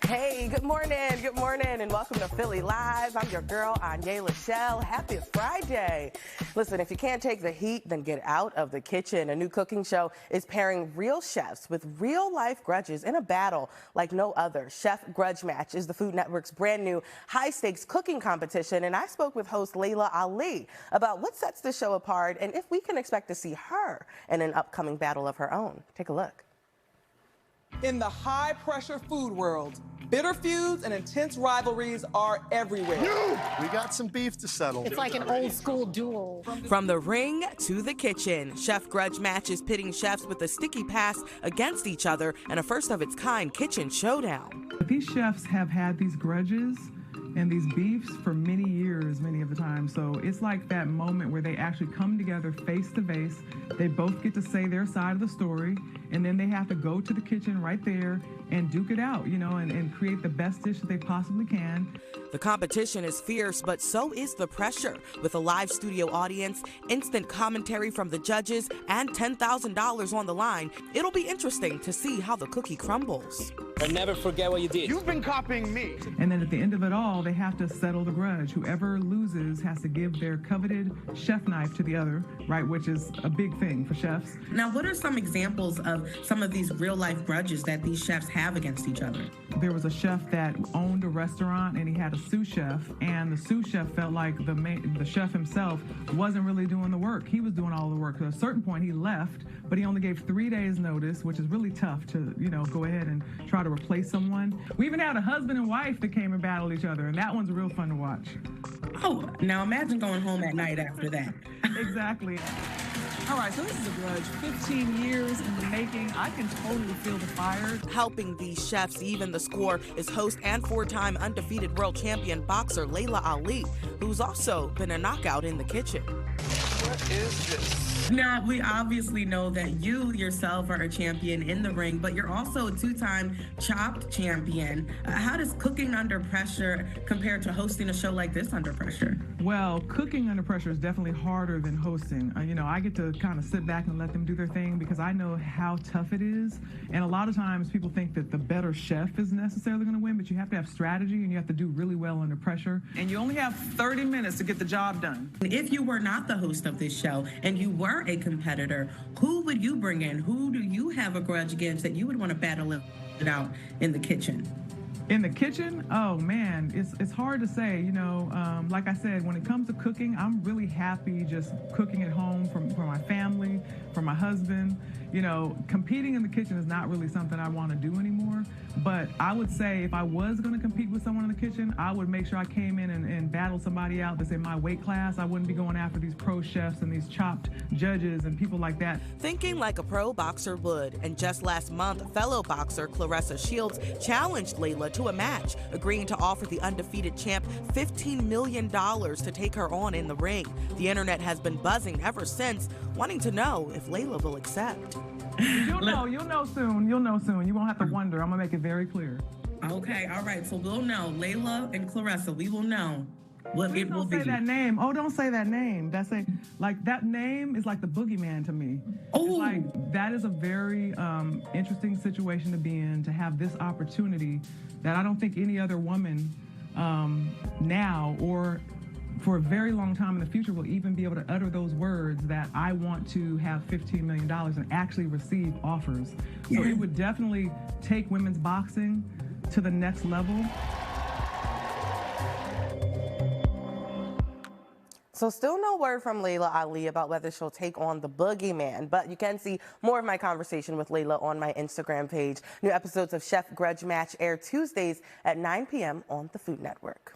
Hey, good morning, and welcome to Philly Live. I'm your girl, Aunyea Lachelle. Happy Friday. Listen, if you can't take the heat, then get out of the kitchen. A new cooking show is pairing real chefs with real-life grudges in a battle like no other. Chef Grudge Match is the Food Network's brand new high-stakes cooking competition, and I spoke with host Laila Ali about what sets the show apart and if we can expect to see her in an upcoming battle of her own. Take a look. In the high-pressure food world, bitter feuds and intense rivalries are everywhere. We got some beef to settle. It's like an old-school duel. From the ring to the kitchen, Chef Grudge Match is pitting chefs with a sticky past against each other in a first-of-its-kind kitchen showdown. These chefs have had these grudges and these beefs for many years, many of the time. So it's like that moment where they actually come together face to face. They both get to say their side of the story, and then they have to go to the kitchen right there and duke it out, you know, and create the best dish that they possibly can. The competition is fierce, but so is the pressure. With a live studio audience, instant commentary from the judges, and $10,000 on the line, it'll be interesting to see how the cookie crumbles. And never forget what you did. You've been copying me. And then at the end of it all, they have to settle the grudge. Whoever loses has to give their coveted chef knife to the other, right, which is a big thing for chefs. Now, what are some examples of some of these real-life grudges that these chefs have against each other? There was a chef that owned a restaurant, and he had a sous chef, and the sous chef felt like the chef himself wasn't really doing the work. He was doing all the work. At a certain point, he left, but he only gave 3 days notice, which is really tough to, you know, go ahead and try to replace someone. We even had a husband and wife that came and battled each other, and that one's real fun to watch. Oh, now imagine going home at night after that. Exactly. All right, so this is a grudge. 15 years in the making. I can totally feel the fire. Helping these chefs even the score is host and four-time undefeated world champion boxer Laila Ali, who's also been a knockout in the kitchen. What is this? Now, we obviously know that you yourself are a champion in the ring, but you're also a two-time Chopped champion. How does cooking under pressure compare to hosting a show like this under pressure? Well, cooking under pressure is definitely harder than hosting. You know, I get to kind of sit back and let them do their thing because I know how tough it is. And a lot of times people think that the better chef is necessarily going to win, but you have to have strategy and you have to do really well under pressure. And you only have 30 minutes to get the job done. If you were not the host of this show and you were a competitor, who would you bring in? Who do you have a grudge against that you would want to battle it out in the kitchen? In the kitchen, oh man, it's hard to say. You know, like I said, when it comes to cooking, I'm really happy just cooking at home for my family, for my husband. You know, competing in the kitchen is not really something I want to do anymore. But I would say if I was going to compete with someone in the kitchen, I would make sure I came in and battled somebody out that's in my weight class. I wouldn't be going after these pro chefs and these Chopped judges and people like that. Thinking like a pro boxer would, and just last month, fellow boxer Claressa Shields challenged Laila to a match, agreeing to offer the undefeated champ $15 million to take her on in the ring. The internet has been buzzing ever since, wanting to know if Laila will accept. You'll know soon. You won't have to wonder. I'm gonna make it very clear. Okay, all right, so we'll know. Laila and Claressa, we will know what it will be. Don't say that name. Oh, don't say that name. Like that name is like the boogeyman to me. Oh, it's like that is a very interesting situation to be in, to have this opportunity that I don't think any other woman now or for a very long time in the future will even be able to utter those words that I want to have $15 million and actually receive offers. So it would definitely take women's boxing to the next level. So still no word from Laila Ali about whether she'll take on the boogeyman, but you can see more of my conversation with Laila on my Instagram page. New episodes of Chef Grudge Match air Tuesdays at 9 p.m. on the Food Network.